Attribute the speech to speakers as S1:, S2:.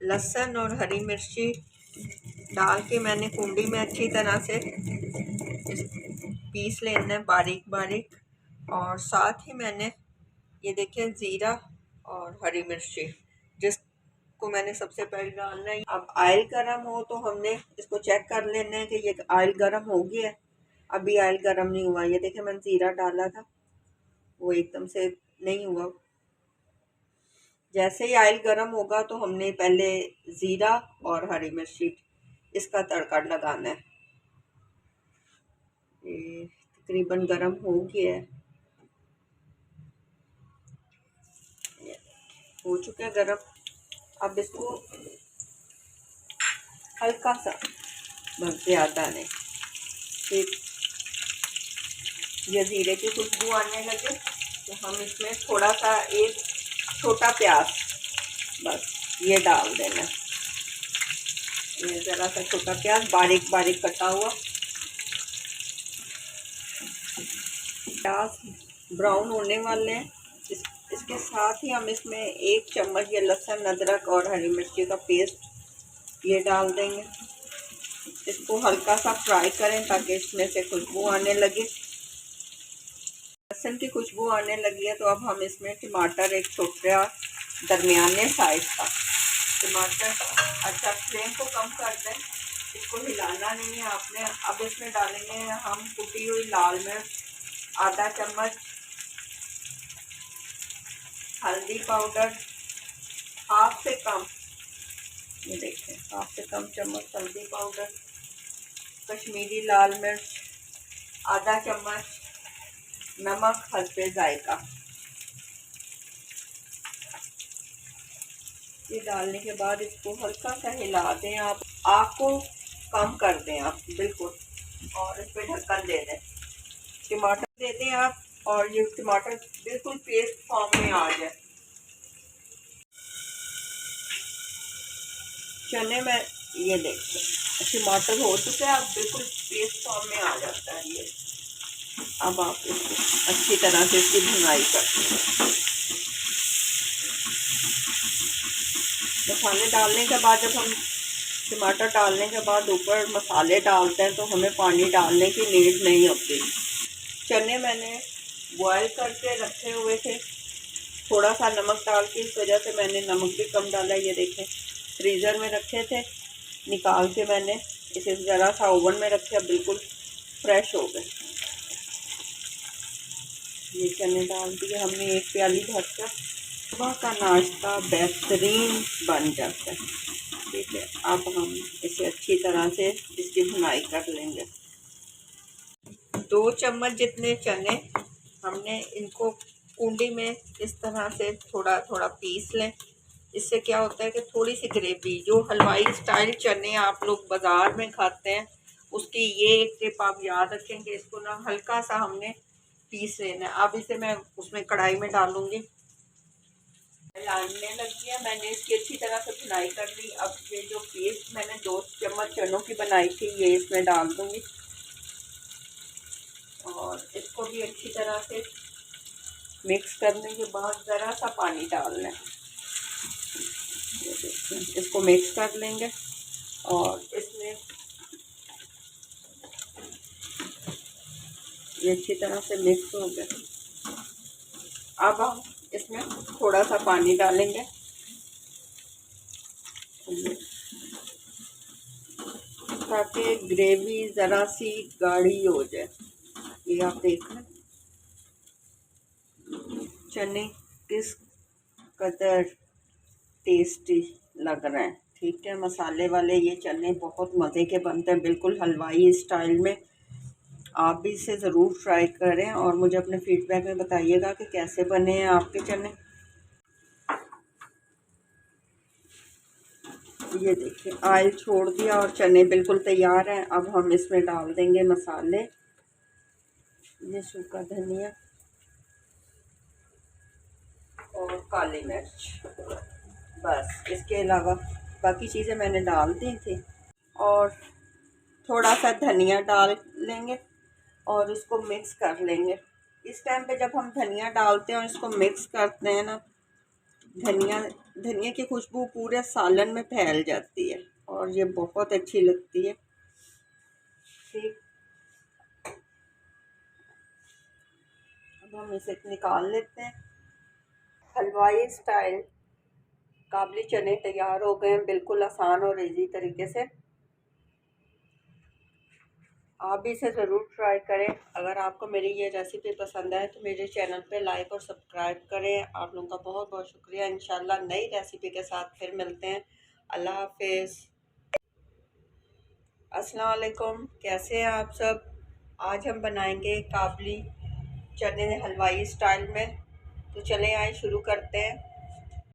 S1: लहसुन और हरी मिर्ची डाल के मैंने कुंडी में अच्छी तरह से पीस लेना है बारीक बारीक। और साथ ही मैंने ये देखिए ज़ीरा और हरी मिर्ची जिसको मैंने सबसे पहले डालना है। अब ऑयल गरम हो तो हमने इसको चेक कर लेना है कि ये ऑयल गरम हो गया है। अभी ऑयल गरम नहीं हुआ, ये देखिए मैंने ज़ीरा डाला था वो एकदम से नहीं हुआ। जैसे ही ऑयल गरम होगा तो हमने पहले ज़ीरा और हरी मिर्ची इसका तड़का लगाना है। ये तकरीबन गरम हो गया है, हो चुका है गरम। अब इसको हल्का सा, बस ज़्यादा नहीं, फिर ये ज़ीरे की खुशबू आने लगे तो हम इसमें थोड़ा सा एक छोटा प्याज बस ये डाल देना। ये ज़रा सा छोटा प्याज बारीक बारीक कटा हुआ। प्याज ब्राउन होने वाले हैं। इसके साथ ही हम इसमें 1 चम्मच ये लहसुन अदरक और हरी मिर्ची का पेस्ट ये डाल देंगे। इसको हल्का सा फ्राई करें ताकि इसमें से खुशबू आने लगे। लहसुन की खुशबू आने लगी है तो अब हम इसमें टमाटर, एक छोटा दरमियाने साइज का टमाटर, अच्छा फ्लेम को कम कर दें, इसको हिलाना नहीं है आपने। अब इसमें डालेंगे हम कुटी हुई लाल मिर्च आधा चम्मच, हल्दी पाउडर हाफ से कम, ये देखें हाफ से कम चम्मच हल्दी पाउडर, कश्मीरी लाल मिर्च आधा चम्मच, नमक हस्बे जायका। ये डालने के बाद इसको हल्का सा हिला दें आप, आग को कम कर दें आप बिल्कुल, और इस पर ढक्कन दे दें। टमाटर दे दें आप और ये टमाटर बिल्कुल पेस्ट फॉर्म में आ जाए। चने में ये देखिए टमाटर हो चुके हैं, अब बिल्कुल पेस्ट फॉर्म में आ जाता है ये। अब आप इसको अच्छी तरह से इसकी भुनाई करते हैं। मसाले डालने के बाद जब हम टमाटर डालने के बाद ऊपर मसाले डालते हैं तो हमें पानी डालने की नीड नहीं होती। चने मैंने बॉयल करके रखे हुए थे, थोड़ा सा नमक डाल के, इस वजह से मैंने नमक भी कम डाला। ये देखें फ्रीज़र में रखे थे, निकाल के मैंने इसे ज़रा सा ओवन में रखे, अब बिल्कुल फ्रेश हो गए। ये चने डाल दिए हमने, 1 प्याली भरकर। सुबह का नाश्ता बेहतरीन बन जाता है। ठीक है, अब हम इसे अच्छी तरह से इसकी भुनाई कर लेंगे। 2 चम्मच जितने चने हमने इनको कुंडी में इस तरह से थोड़ा थोड़ा पीस लें। इससे क्या होता है कि थोड़ी सी ग्रेवी, जो हलवाई स्टाइल चने आप लोग बाज़ार में खाते हैं उसकी ये एक टिप आप याद रखें कि इसको ना हल्का सा हमने पीस लेना है। अब इसे मैं उसमें कढ़ाई में डालूंगी। डालने लगी है, मैंने इसकी अच्छी तरह से भुनाई कर ली। अब ये जो पेस्ट मैंने 2 चम्मच चनों की बनाई थी ये इसमें डाल दूंगी और इसको भी अच्छी तरह से मिक्स करने के बाद ज़रा सा पानी डालना है। ये देखिए इसको मिक्स कर लेंगे और इसमें ये अच्छी तरह से मिक्स हो गया। अब हम इसमें थोड़ा सा पानी डालेंगे ताकि ग्रेवी ज़रा सी गाढ़ी हो जाए। ये आप देख लें चने किस कदर टेस्टी लग रहे हैं। ठीक है, मसाले वाले ये चने बहुत मज़े के बनते हैं, बिल्कुल हलवाई स्टाइल में। आप भी इसे ज़रूर ट्राई करें और मुझे अपने फीडबैक में बताइएगा कि कैसे बने हैं आपके चने। ये देखिए ऑयल छोड़ दिया और चने बिल्कुल तैयार हैं। अब हम इसमें डाल देंगे मसाले, ये सूखा धनिया और काली मिर्च, बस। इसके अलावा बाकी चीज़ें मैंने डाल दी थी और थोड़ा सा धनिया डाल लेंगे और इसको मिक्स कर लेंगे। इस टाइम पे जब हम धनिया डालते हैं और इसको मिक्स करते हैं ना धनिया धनिया की खुशबू पूरे सालन में फैल जाती है और ये बहुत अच्छी लगती है। ठीक, अब हम इसे निकाल लेते हैं। हलवाई स्टाइल काबली चने तैयार हो गए हैं, बिल्कुल आसान और इजी तरीके से। आप भी इसे ज़रूर ट्राई करें। अगर आपको मेरी ये रेसिपी पसंद आए तो मेरे चैनल पे लाइक और सब्सक्राइब करें। आप लोगों का बहुत बहुत शुक्रिया। इंशाल्लाह नई रेसिपी के साथ फिर मिलते हैं। अल्लाह हाफिज़। अस्सलाम वालेकुम, कैसे हैं आप सब। आज हम बनाएंगे काबली चने हलवाई स्टाइल में। तो चलें आए शुरू करते हैं।